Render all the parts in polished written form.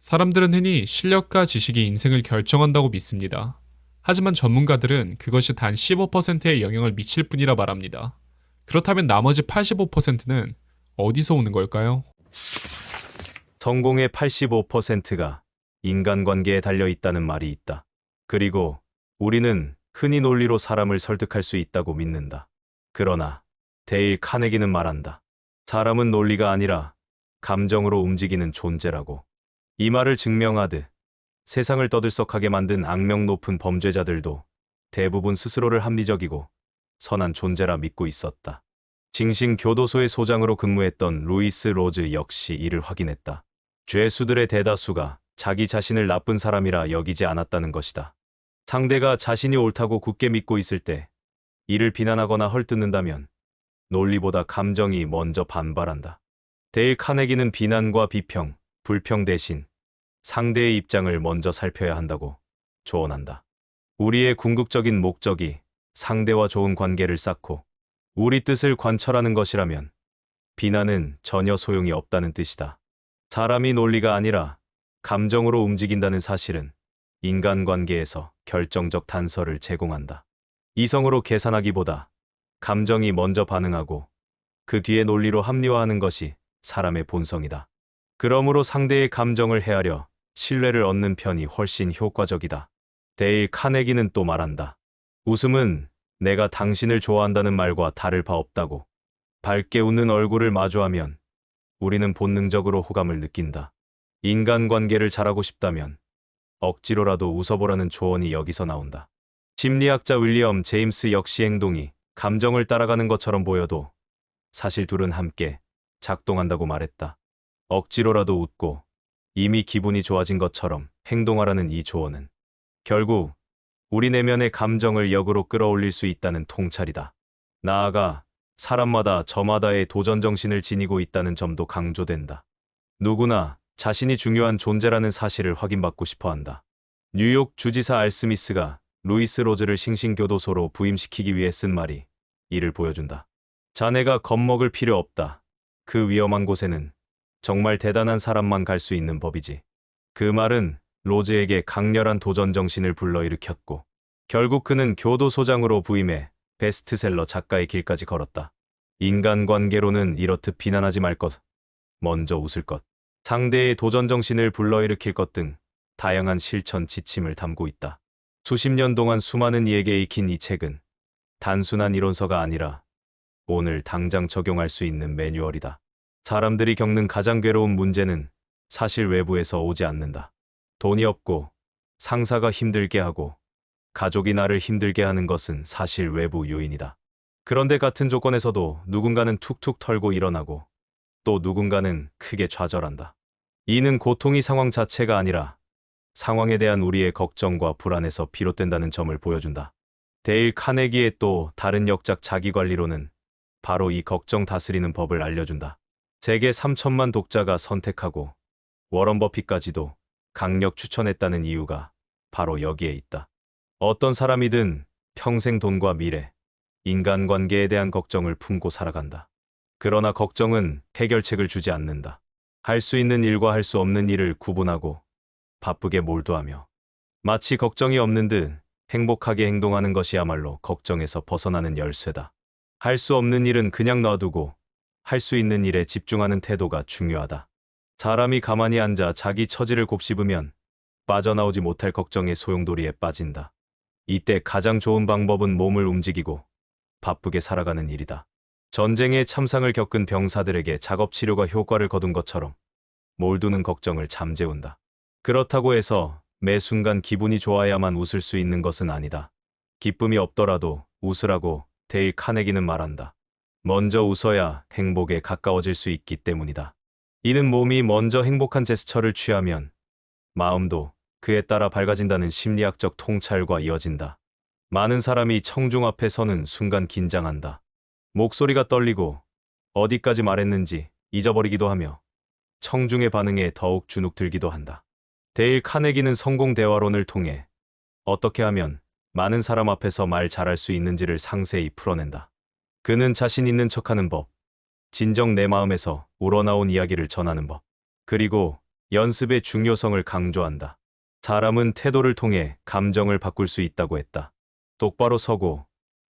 사람들은 흔히 실력과 지식이 인생을 결정한다고 믿습니다. 하지만 전문가들은 그것이 단 15%의 영향을 미칠 뿐이라 말합니다. 그렇다면 나머지 85%는 어디서 오는 걸까요? 성공의 85%가 인간관계에 달려 있다는 말이 있다. 그리고 우리는 흔히 논리로 사람을 설득할 수 있다고 믿는다. 그러나 데일 카네기는 말한다. 사람은 논리가 아니라 감정으로 움직이는 존재라고. 이 말을 증명하듯 세상을 떠들썩하게 만든 악명 높은 범죄자들도 대부분 스스로를 합리적이고 선한 존재라 믿고 있었다. 징신교도소의 소장으로 근무했던 루이스 로즈 역시 이를 확인했다. 죄수들의 대다수가 자기 자신을 나쁜 사람이라 여기지 않았다는 것이다. 상대가 자신이 옳다고 굳게 믿고 있을 때 이를 비난하거나 헐뜯는다면 논리보다 감정이 먼저 반발한다. 데일 카네기는 비난과 비평, 불평 대신 상대의 입장을 먼저 살펴야 한다고 조언한다. 우리의 궁극적인 목적이 상대와 좋은 관계를 쌓고 우리 뜻을 관철하는 것이라면 비난은 전혀 소용이 없다는 뜻이다. 사람이 논리가 아니라 감정으로 움직인다는 사실은 인간관계에서 결정적 단서를 제공한다. 이성으로 계산하기보다 감정이 먼저 반응하고 그 뒤에 논리로 합리화하는 것이 사람의 본성이다. 그러므로 상대의 감정을 헤아려 신뢰를 얻는 편이 훨씬 효과적이다. 데일 카네기는 또 말한다. 웃음은 내가 당신을 좋아한다는 말과 다를 바 없다고. 밝게 웃는 얼굴을 마주하면 우리는 본능적으로 호감을 느낀다. 인간관계를 잘하고 싶다면 억지로라도 웃어보라는 조언이 여기서 나온다. 심리학자 윌리엄 제임스 역시 행동이 감정을 따라가는 것처럼 보여도 사실 둘은 함께 작동한다고 말했다. 억지로라도 웃고 이미 기분이 좋아진 것처럼 행동하라는 이 조언은 결국 우리 내면의 감정을 역으로 끌어올릴 수 있다는 통찰이다. 나아가 사람마다 저마다의 도전정신을 지니고 있다는 점도 강조된다. 누구나 자신이 중요한 존재라는 사실을 확인받고 싶어 한다. 뉴욕 주지사 알 스미스가 루이스 로즈를 싱싱교도소로 부임시키기 위해 쓴 말이 이를 보여준다. 자네가 겁먹을 필요 없다. 그 위험한 곳에는 정말 대단한 사람만 갈 수 있는 법이지. 그 말은 로즈에게 강렬한 도전정신을 불러일으켰고 결국 그는 교도소장으로 부임해 베스트셀러 작가의 길까지 걸었다. 인간관계로는 이렇듯 비난하지 말 것, 먼저 웃을 것, 상대의 도전정신을 불러일으킬 것 등 다양한 실천 지침을 담고 있다. 수십 년 동안 수많은 이에게 읽힌 이 책은 단순한 이론서가 아니라 오늘 당장 적용할 수 있는 매뉴얼이다. 사람들이 겪는 가장 괴로운 문제는 사실 외부에서 오지 않는다. 돈이 없고 상사가 힘들게 하고 가족이 나를 힘들게 하는 것은 사실 외부 요인이다. 그런데 같은 조건에서도 누군가는 툭툭 털고 일어나고 또 누군가는 크게 좌절한다. 이는 고통이 상황 자체가 아니라 상황에 대한 우리의 걱정과 불안에서 비롯된다는 점을 보여준다. 데일 카네기의 또 다른 역작 자기관리론은 바로 이 걱정 다스리는 법을 알려준다. 세계 3천만 독자가 선택하고 워런 버핏까지도 강력 추천했다는 이유가 바로 여기에 있다. 어떤 사람이든 평생 돈과 미래, 인간관계에 대한 걱정을 품고 살아간다. 그러나 걱정은 해결책을 주지 않는다. 할 수 있는 일과 할 수 없는 일을 구분하고 바쁘게 몰두하며 마치 걱정이 없는 듯 행복하게 행동하는 것이야말로 걱정에서 벗어나는 열쇠다. 할 수 없는 일은 그냥 놔두고 할 수 있는 일에 집중하는 태도가 중요하다. 사람이 가만히 앉아 자기 처지를 곱씹으면 빠져나오지 못할 걱정의 소용돌이에 빠진다. 이때 가장 좋은 방법은 몸을 움직이고 바쁘게 살아가는 일이다. 전쟁의 참상을 겪은 병사들에게 작업치료가 효과를 거둔 것처럼 몰두는 걱정을 잠재운다. 그렇다고 해서 매 순간 기분이 좋아야만 웃을 수 있는 것은 아니다. 기쁨이 없더라도 웃으라고 데일 카네기는 말한다. 먼저 웃어야 행복에 가까워질 수 있기 때문이다. 이는 몸이 먼저 행복한 제스처를 취하면 마음도 그에 따라 밝아진다는 심리학적 통찰과 이어진다. 많은 사람이 청중 앞에 서는 순간 긴장한다. 목소리가 떨리고 어디까지 말했는지 잊어버리기도 하며 청중의 반응에 더욱 주눅들기도 한다. 데일 카네기는 성공 대화론을 통해 어떻게 하면 많은 사람 앞에서 말 잘할 수 있는지를 상세히 풀어낸다. 그는 자신 있는 척하는 법, 진정 내 마음에서 우러나온 이야기를 전하는 법, 그리고 연습의 중요성을 강조한다. 사람은 태도를 통해 감정을 바꿀 수 있다고 했다. 똑바로 서고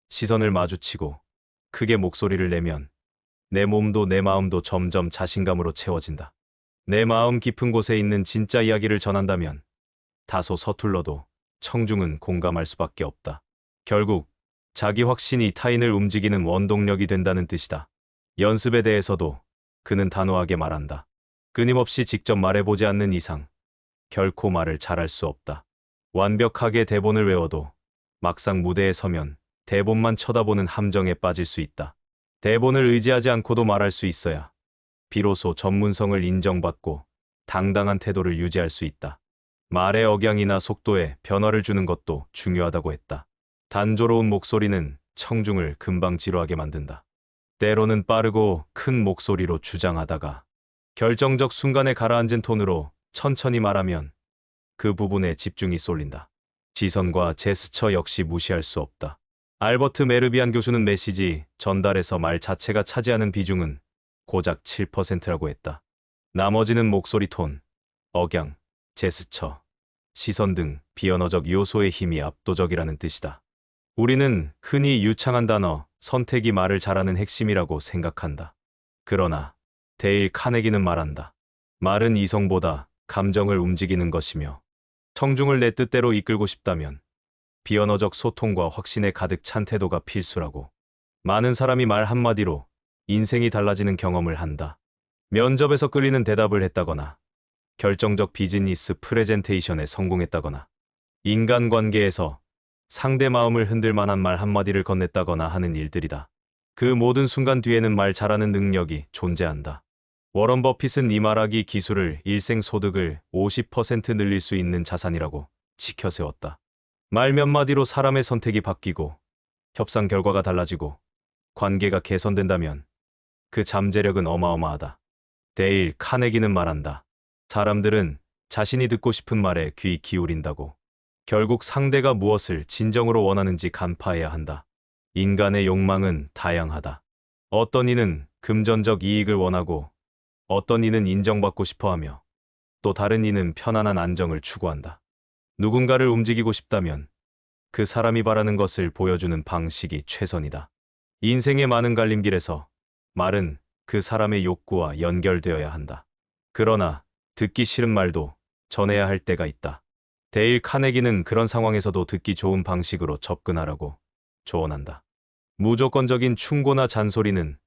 시선을 마주치고 크게 목소리를 내면 내 몸도 내 마음도 점점 자신감으로 채워진다. 내 마음 깊은 곳에 있는 진짜 이야기를 전한다면 다소 서툴러도 청중은 공감할 수밖에 없다. 결국 자기 확신이 타인을 움직이는 원동력이 된다는 뜻이다. 연습에 대해서도 그는 단호하게 말한다. 끊임없이 직접 말해보지 않는 이상 결코 말을 잘할 수 없다. 완벽하게 대본을 외워도 막상 무대에 서면 대본만 쳐다보는 함정에 빠질 수 있다. 대본을 의지하지 않고도 말할 수 있어야 비로소 전문성을 인정받고 당당한 태도를 유지할 수 있다. 말의 억양이나 속도에 변화를 주는 것도 중요하다고 했다. 단조로운 목소리는 청중을 금방 지루하게 만든다. 때로는 빠르고 큰 목소리로 주장하다가 결정적 순간에 가라앉은 톤으로 천천히 말하면 그 부분에 집중이 쏠린다. 시선과 제스처 역시 무시할 수 없다. 알버트 메르비안 교수는 메시지 전달에서 말 자체가 차지하는 비중은 고작 7%라고 했다. 나머지는 목소리 톤, 억양, 제스처, 시선 등 비언어적 요소의 힘이 압도적이라는 뜻이다. 우리는 흔히 유창한 단어, 선택이 말을 잘하는 핵심이라고 생각한다. 그러나 데일 카네기는 말한다. 말은 이성보다 감정을 움직이는 것이며 청중을 내 뜻대로 이끌고 싶다면 비언어적 소통과 확신에 가득 찬 태도가 필수라고. 많은 사람이 말 한마디로 인생이 달라지는 경험을 한다. 면접에서 끌리는 대답을 했다거나 결정적 비즈니스 프레젠테이션에 성공했다거나 인간관계에서 상대 마음을 흔들 만한 말 한마디를 건넸다거나 하는 일들이다. 그 모든 순간 뒤에는 말 잘하는 능력이 존재한다. 워런 버핏은 이 말하기 기술을 일생 소득을 50% 늘릴 수 있는 자산이라고 지켜세웠다. 말 몇 마디로 사람의 선택이 바뀌고 협상 결과가 달라지고 관계가 개선된다면 그 잠재력은 어마어마하다. 데일 카네기는 말한다. 사람들은 자신이 듣고 싶은 말에 귀 기울인다고. 결국 상대가 무엇을 진정으로 원하는지 간파해야 한다. 인간의 욕망은 다양하다. 어떤 이는 금전적 이익을 원하고 어떤 이는 인정받고 싶어하며 또 다른 이는 편안한 안정을 추구한다. 누군가를 움직이고 싶다면 그 사람이 바라는 것을 보여주는 방식이 최선이다. 인생의 많은 갈림길에서 말은 그 사람의 욕구와 연결되어야 한다. 그러나 듣기 싫은 말도 전해야 할 때가 있다. 데일 카네기는 그런 상황에서도 듣기 좋은 방식으로 접근하라고 조언한다. 무조건적인 충고나 잔소리는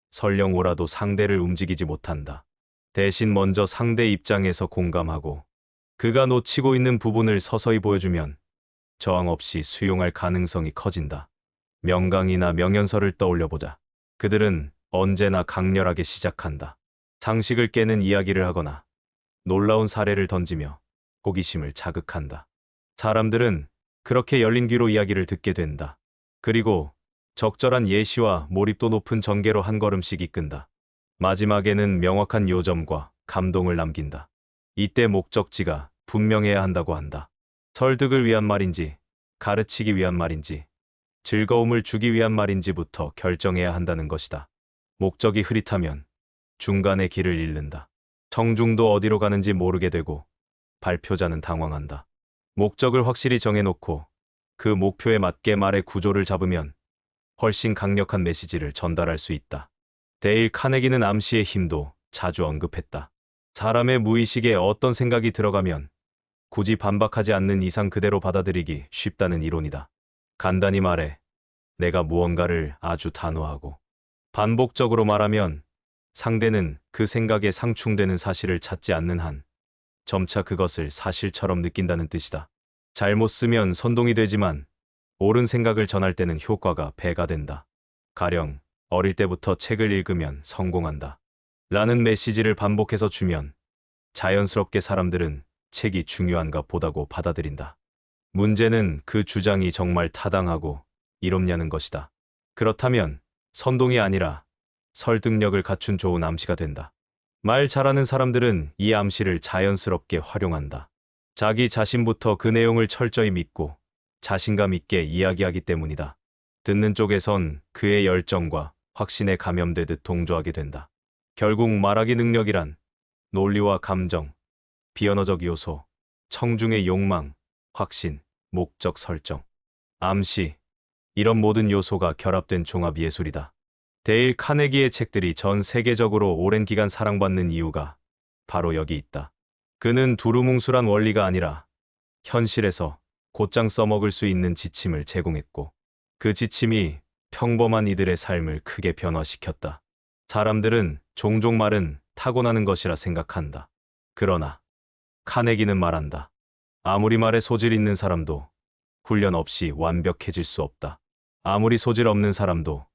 설령 옳아도 상대를 움직이지 못한다. 대신 먼저 상대 입장에서 공감하고 그가 놓치고 있는 부분을 서서히 보여주면 저항 없이 수용할 가능성이 커진다. 명강이나 명연설을 떠올려보자. 그들은 언제나 강렬하게 시작한다. 상식을 깨는 이야기를 하거나 놀라운 사례를 던지며 호기심을 자극한다. 사람들은 그렇게 열린 귀로 이야기를 듣게 된다. 그리고 적절한 예시와 몰입도 높은 전개로 한 걸음씩 이끈다. 마지막에는 명확한 요점과 감동을 남긴다. 이때 목적지가 분명해야 한다고 한다. 설득을 위한 말인지, 가르치기 위한 말인지, 즐거움을 주기 위한 말인지부터 결정해야 한다는 것이다. 목적이 흐릿하면 중간에 길을 잃는다. 청중도 어디로 가는지 모르게 되고 발표자는 당황한다. 목적을 확실히 정해놓고 그 목표에 맞게 말의 구조를 잡으면 훨씬 강력한 메시지를 전달할 수 있다. 데일 카네기는 암시의 힘도 자주 언급했다. 사람의 무의식에 어떤 생각이 들어가면 굳이 반박하지 않는 이상 그대로 받아들이기 쉽다는 이론이다. 간단히 말해 내가 무언가를 아주 단호하고 반복적으로 말하면 상대는 그 생각에 상충되는 사실을 찾지 않는 한 점차 그것을 사실처럼 느낀다는 뜻이다. 잘못 쓰면 선동이 되지만 옳은 생각을 전할 때는 효과가 배가 된다. 가령 어릴 때부터 책을 읽으면 성공한다. 라는 메시지를 반복해서 주면 자연스럽게 사람들은 책이 중요한가 보다고 받아들인다. 문제는 그 주장이 정말 타당하고 이롭냐는 것이다. 그렇다면 선동이 아니라 설득력을 갖춘 좋은 암시가 된다. 말 잘하는 사람들은 이 암시를 자연스럽게 활용한다. 자기 자신부터 그 내용을 철저히 믿고 자신감 있게 이야기하기 때문이다. 듣는 쪽에선 그의 열정과 확신에 감염되듯 동조하게 된다. 결국 말하기 능력이란 논리와 감정, 비언어적 요소, 청중의 욕망, 확신, 목적 설정, 암시, 이런 모든 요소가 결합된 종합 예술이다. 데일 카네기의 책들이 전 세계적으로 오랜 기간 사랑받는 이유가 바로 여기 있다. 그는 두루뭉술한 원리가 아니라 현실에서 곧장 써먹을 수 있는 지침을 제공했고, 그 지침이 평범한 이들의 삶을 크게 변화시켰다. 사람들은 종종 말은 타고나는 것이라 생각한다. 그러나 카네기는 말한다. 아무리 말에 소질 있는 사람도 훈련 없이 완벽해질 수 없다. 아무리 소질 없는 사람도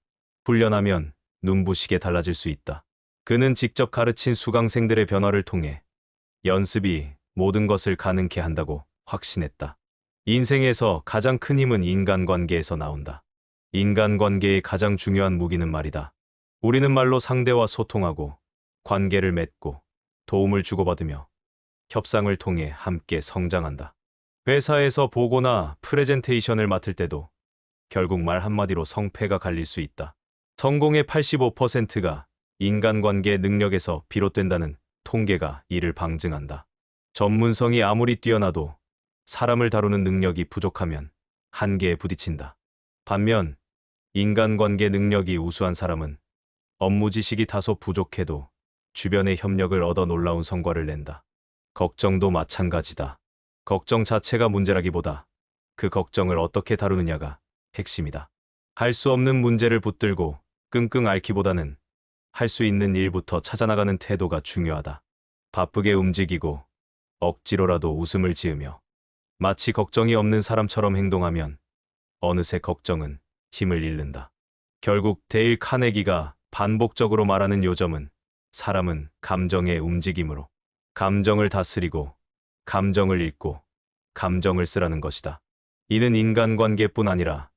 훈련하면 눈부시게 달라질 수 있다. 그는 직접 가르친 수강생들의 변화를 통해 연습이 모든 것을 가능케 한다고 확신했다. 인생에서 가장 큰 힘은 인간관계에서 나온다. 인간관계의 가장 중요한 무기는 말이다. 우리는 말로 상대와 소통하고 관계를 맺고 도움을 주고받으며 협상을 통해 함께 성장한다. 회사에서 보고나 프레젠테이션을 맡을 때도 결국 말 한마디로 성패가 갈릴 수 있다. 성공의 85%가 인간관계 능력에서 비롯된다는 통계가 이를 방증한다. 전문성이 아무리 뛰어나도 사람을 다루는 능력이 부족하면 한계에 부딪힌다. 반면 인간관계 능력이 우수한 사람은 업무 지식이 다소 부족해도 주변의 협력을 얻어 놀라운 성과를 낸다. 걱정도 마찬가지다. 걱정 자체가 문제라기보다 그 걱정을 어떻게 다루느냐가 핵심이다. 할 수 없는 문제를 붙들고 끙끙 앓기보다는 할 수 있는 일부터 찾아나가는 태도가 중요하다. 바쁘게 움직이고 억지로라도 웃음을 지으며 마치 걱정이 없는 사람처럼 행동하면 어느새 걱정은 힘을 잃는다. 결국 데일 카네기가 반복적으로 말하는 요점은 사람은 감정의 움직임으로 감정을 다스리고 감정을 읽고 감정을 쓰라는 것이다. 이는 인간관계뿐 아니라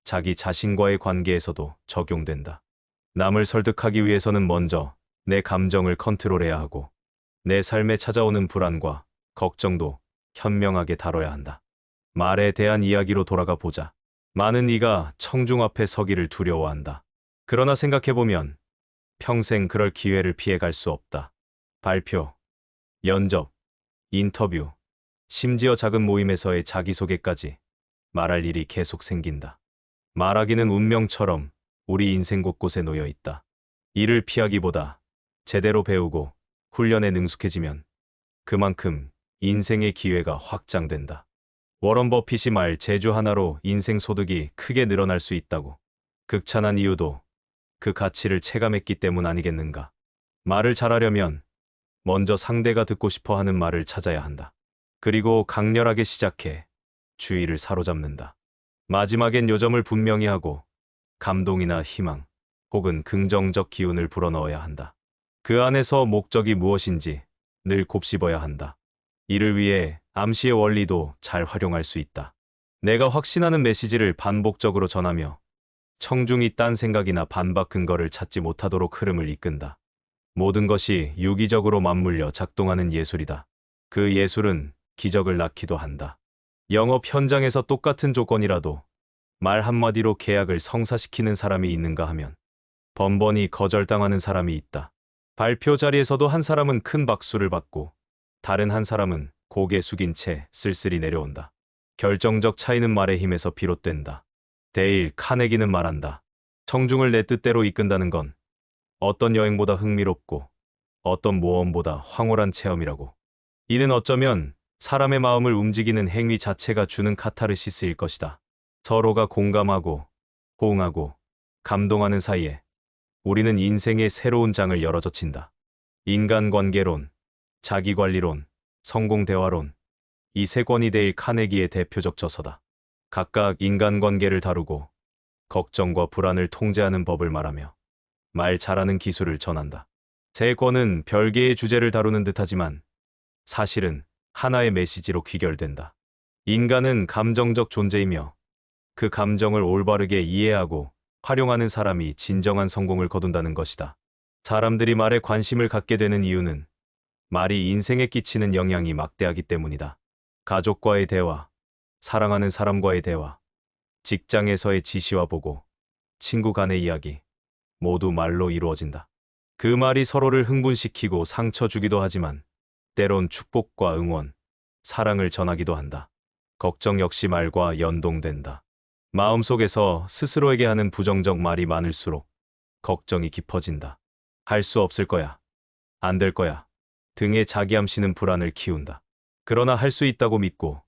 자기 자신과의 관계에서도 적용된다. 남을 설득하기 위해서는 먼저 내 감정을 컨트롤해야 하고 내 삶에 찾아오는 불안과 걱정도 현명하게 다뤄야 한다. 말에 대한 이야기로 돌아가 보자. 많은 이가 청중 앞에 서기를 두려워한다. 그러나 생각해보면 평생 그럴 기회를 피해갈 수 없다. 발표, 연접, 인터뷰, 심지어 작은 모임에서의 자기소개까지 말할 일이 계속 생긴다. 말하기는 운명처럼 우리 인생 곳곳에 놓여 있다. 이를 피하기보다 제대로 배우고 훈련에 능숙해지면 그만큼 인생의 기회가 확장된다. 워런 버핏이 말 제주 하나로 인생 소득이 크게 늘어날 수 있다고 극찬한 이유도 그 가치를 체감했기 때문 아니겠는가. 말을 잘하려면 먼저 상대가 듣고 싶어 하는 말을 찾아야 한다. 그리고 강렬하게 시작해 주의를 사로잡는다. 마지막엔 요점을 분명히 하고 감동이나 희망 혹은 긍정적 기운을 불어넣어야 한다. 그 안에서 목적이 무엇인지 늘 곱씹어야 한다. 이를 위해 암시의 원리도 잘 활용할 수 있다. 내가 확신하는 메시지를 반복적으로 전하며 청중이 딴 생각이나 반박 근거를 찾지 못하도록 흐름을 이끈다. 모든 것이 유기적으로 맞물려 작동하는 예술이다. 그 예술은 기적을 낳기도 한다. 영업 현장에서 똑같은 조건이라도 말 한마디로 계약을 성사시키는 사람이 있는가 하면 번번이 거절당하는 사람이 있다. 발표 자리에서도 한 사람은 큰 박수를 받고 다른 한 사람은 고개 숙인 채 쓸쓸히 내려온다. 결정적 차이는 말의 힘에서 비롯된다. 데일 카네기는 말한다. 청중을 내 뜻대로 이끈다는 건 어떤 여행보다 흥미롭고 어떤 모험보다 황홀한 체험이라고. 이는 어쩌면 사람의 마음을 움직이는 행위 자체가 주는 카타르시스일 것이다. 서로가 공감하고 호응하고 감동하는 사이에 우리는 인생의 새로운 장을 열어젖힌다. 인간관계론, 자기관리론, 성공대화론, 이 세 권이 데일 카네기의 대표적 저서다. 각각 인간관계를 다루고 걱정과 불안을 통제하는 법을 말하며 말 잘하는 기술을 전한다. 세 권은 별개의 주제를 다루는 듯하지만 사실은 하나의 메시지로 귀결된다. 인간은 감정적 존재이며 그 감정을 올바르게 이해하고 활용하는 사람이 진정한 성공을 거둔다는 것이다. 사람들이 말에 관심을 갖게 되는 이유는 말이 인생에 끼치는 영향이 막대하기 때문이다. 가족과의 대화, 사랑하는 사람과의 대화, 직장에서의 지시와 보고, 친구 간의 이야기, 모두 말로 이루어진다. 그 말이 서로를 흥분시키고 상처 주기도 하지만 때론 축복과 응원, 사랑을 전하기도 한다. 걱정 역시 말과 연동된다. 마음속에서 스스로에게 하는 부정적 말이 많을수록 걱정이 깊어진다. 할 수 없을 거야. 안 될 거야. 등의 자기암시는 불안을 키운다. 그러나 할 수 있다고 믿고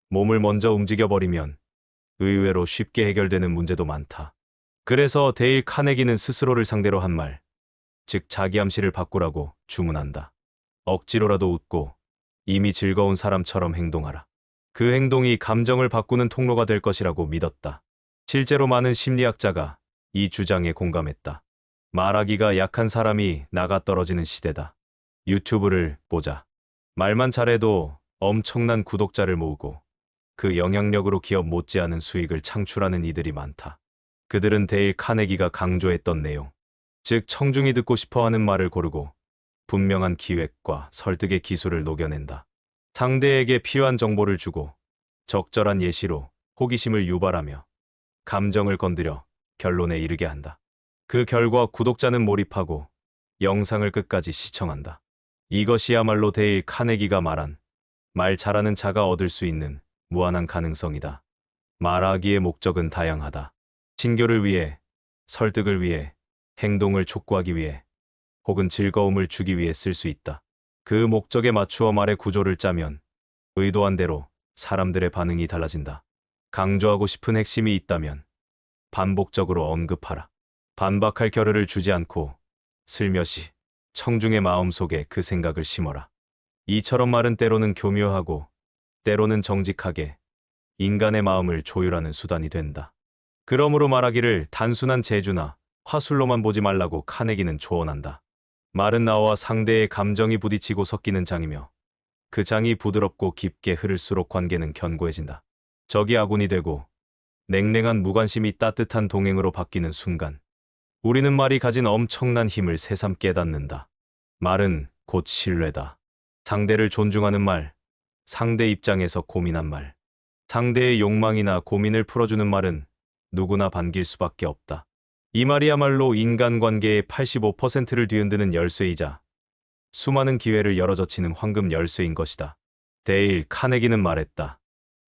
몸을 먼저 움직여버리면 의외로 쉽게 해결되는 문제도 많다. 그래서 데일 카네기는 스스로를 상대로 한 말, 즉 자기암시를 바꾸라고 주문한다. 억지로라도 웃고 이미 즐거운 사람처럼 행동하라. 그 행동이 감정을 바꾸는 통로가 될 것이라고 믿었다. 실제로 많은 심리학자가 이 주장에 공감했다. 말하기가 약한 사람이 나가 떨어지는 시대다. 유튜브를 보자. 말만 잘해도 엄청난 구독자를 모으고 그 영향력으로 기업 못지않은 수익을 창출하는 이들이 많다. 그들은 데일 카네기가 강조했던 내용, 즉 청중이 듣고 싶어하는 말을 고르고 분명한 기획과 설득의 기술을 녹여낸다. 상대에게 필요한 정보를 주고 적절한 예시로 호기심을 유발하며 감정을 건드려 결론에 이르게 한다. 그 결과 구독자는 몰입하고 영상을 끝까지 시청한다. 이것이야말로 데일 카네기가 말한 말 잘하는 자가 얻을 수 있는 무한한 가능성이다. 말하기의 목적은 다양하다. 신교를 위해, 설득을 위해, 행동을 촉구하기 위해, 혹은 즐거움을 주기 위해 쓸 수 있다. 그 목적에 맞추어 말의 구조를 짜면 의도한 대로 사람들의 반응이 달라진다. 강조하고 싶은 핵심이 있다면 반복적으로 언급하라. 반박할 겨를을 주지 않고 슬며시 청중의 마음속에 그 생각을 심어라. 이처럼 말은 때로는 교묘하고 때로는 정직하게 인간의 마음을 조율하는 수단이 된다. 그러므로 말하기를 단순한 재주나 화술로만 보지 말라고 카네기는 조언한다. 말은 나와 상대의 감정이 부딪히고 섞이는 장이며 그 장이 부드럽고 깊게 흐를수록 관계는 견고해진다. 적이 아군이 되고 냉랭한 무관심이 따뜻한 동행으로 바뀌는 순간 우리는 말이 가진 엄청난 힘을 새삼 깨닫는다. 말은 곧 신뢰다. 상대를 존중하는 말, 상대 입장에서 고민한 말, 상대의 욕망이나 고민을 풀어주는 말은 누구나 반길 수밖에 없다. 이 말이야말로 인간관계의 85%를 뒤흔드는 열쇠이자 수많은 기회를 열어젖히는 황금 열쇠인 것이다. 데일 카네기는 말했다.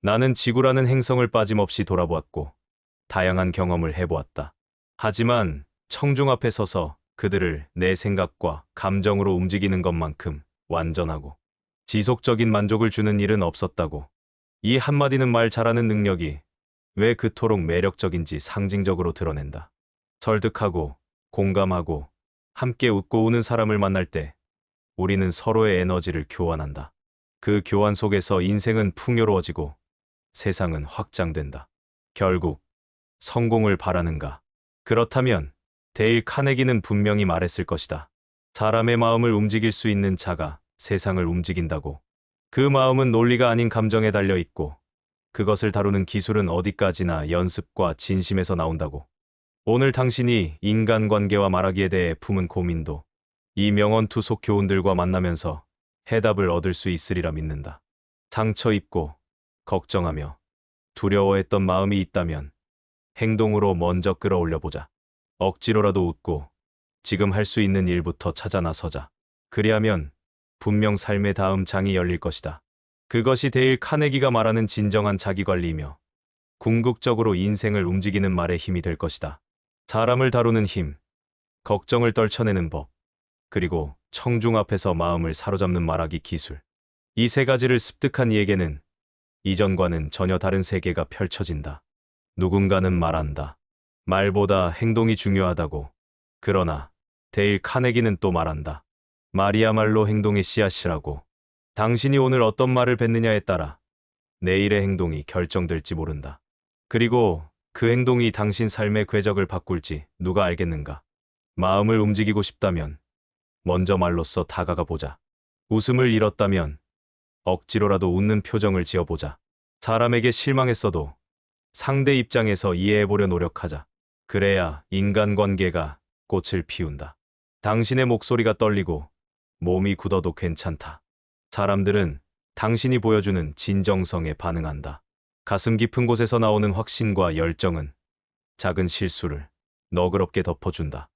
나는 지구라는 행성을 빠짐없이 돌아보았고 다양한 경험을 해보았다. 하지만 청중 앞에 서서 그들을 내 생각과 감정으로 움직이는 것만큼 완전하고 지속적인 만족을 주는 일은 없었다고. 이 한마디는 말 잘하는 능력이 왜 그토록 매력적인지 상징적으로 드러낸다. 설득하고 공감하고 함께 웃고 우는 사람을 만날 때 우리는 서로의 에너지를 교환한다. 그 교환 속에서 인생은 풍요로워지고 세상은 확장된다. 결국 성공을 바라는가? 그렇다면 데일 카네기는 분명히 말했을 것이다. 사람의 마음을 움직일 수 있는 자가 세상을 움직인다고. 그 마음은 논리가 아닌 감정에 달려 있고 그것을 다루는 기술은 어디까지나 연습과 진심에서 나온다고. 오늘 당신이 인간관계와 말하기에 대해 품은 고민도 이 명언투속 교훈들과 만나면서 해답을 얻을 수 있으리라 믿는다. 상처 입고 걱정하며 두려워했던 마음이 있다면 행동으로 먼저 끌어올려보자. 억지로라도 웃고 지금 할 수 있는 일부터 찾아 나서자. 그리하면 분명 삶의 다음 장이 열릴 것이다. 그것이 데일 카네기가 말하는 진정한 자기관리이며 궁극적으로 인생을 움직이는 말의 힘이 될 것이다. 사람을 다루는 힘, 걱정을 떨쳐내는 법, 그리고 청중 앞에서 마음을 사로잡는 말하기 기술. 이 세 가지를 습득한 이에게는 이전과는 전혀 다른 세계가 펼쳐진다. 누군가는 말한다. 말보다 행동이 중요하다고. 그러나 데일 카네기는 또 말한다. 말이야말로 행동의 씨앗이라고. 당신이 오늘 어떤 말을 뱉느냐에 따라 내일의 행동이 결정될지 모른다. 그리고 그 행동이 당신 삶의 궤적을 바꿀지 누가 알겠는가? 마음을 움직이고 싶다면 먼저 말로써 다가가 보자. 웃음을 잃었다면 억지로라도 웃는 표정을 지어보자. 사람에게 실망했어도 상대 입장에서 이해해보려 노력하자. 그래야 인간관계가 꽃을 피운다. 당신의 목소리가 떨리고 몸이 굳어도 괜찮다. 사람들은 당신이 보여주는 진정성에 반응한다. 가슴 깊은 곳에서 나오는 확신과 열정은 작은 실수를 너그럽게 덮어준다.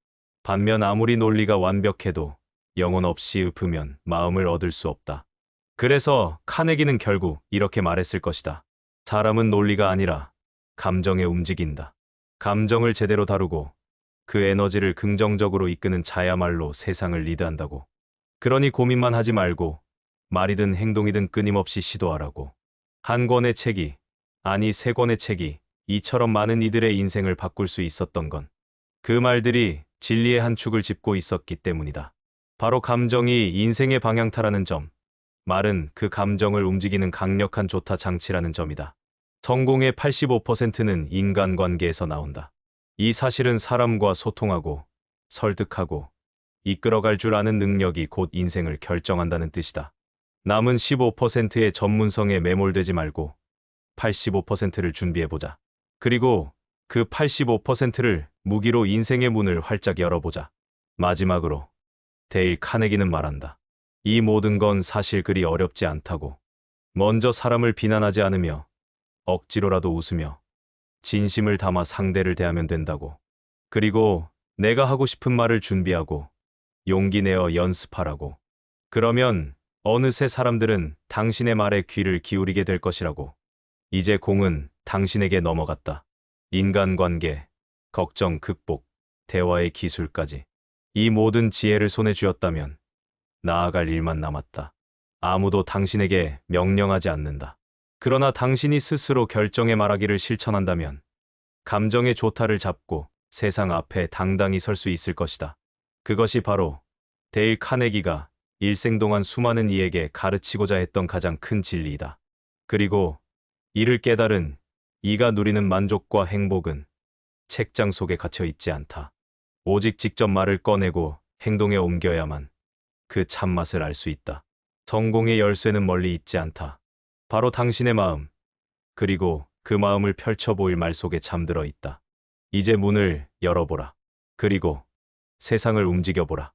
반면 아무리 논리가 완벽해도 영혼 없이 읊으면 마음을 얻을 수 없다. 그래서 카네기는 결국 이렇게 말했을 것이다. 사람은 논리가 아니라 감정에 움직인다. 감정을 제대로 다루고 그 에너지를 긍정적으로 이끄는 자야말로 세상을 리드한다고. 그러니 고민만 하지 말고 말이든 행동이든 끊임없이 시도하라고. 한 권의 책이, 아니 세 권의 책이 이처럼 많은 이들의 인생을 바꿀 수 있었던 건 그 말들이 진리의 한 축을 짚고 있었기 때문이다. 바로 감정이 인생의 방향타라는 점, 말은 그 감정을 움직이는 강력한 조타 장치라는 점이다. 성공의 85%는 인간관계에서 나온다. 이 사실은 사람과 소통하고 설득하고 이끌어갈 줄 아는 능력이 곧 인생을 결정한다는 뜻이다. 남은 15%의 전문성에 매몰되지 말고 85%를 준비해보자. 그리고 그 85%를 무기로 인생의 문을 활짝 열어보자. 마지막으로 데일 카네기는 말한다. 이 모든 건 사실 그리 어렵지 않다고. 먼저 사람을 비난하지 않으며 억지로라도 웃으며 진심을 담아 상대를 대하면 된다고. 그리고 내가 하고 싶은 말을 준비하고 용기 내어 연습하라고. 그러면 어느새 사람들은 당신의 말에 귀를 기울이게 될 것이라고. 이제 공은 당신에게 넘어갔다. 인간관계, 걱정 극복, 대화의 기술까지. 이 모든 지혜를 손에 쥐었다면 나아갈 일만 남았다. 아무도 당신에게 명령하지 않는다. 그러나 당신이 스스로 결정해 말하기를 실천한다면 감정의 조타를 잡고 세상 앞에 당당히 설 수 있을 것이다. 그것이 바로 데일 카네기가 일생 동안 수많은 이에게 가르치고자 했던 가장 큰 진리이다. 그리고 이를 깨달은 이가 누리는 만족과 행복은 책장 속에 갇혀 있지 않다. 오직 직접 말을 꺼내고 행동에 옮겨야만 그 참맛을 알 수 있다. 성공의 열쇠는 멀리 있지 않다. 바로 당신의 마음, 그리고 그 마음을 펼쳐 보일 말 속에 잠들어 있다. 이제 문을 열어보라. 그리고 세상을 움직여보라.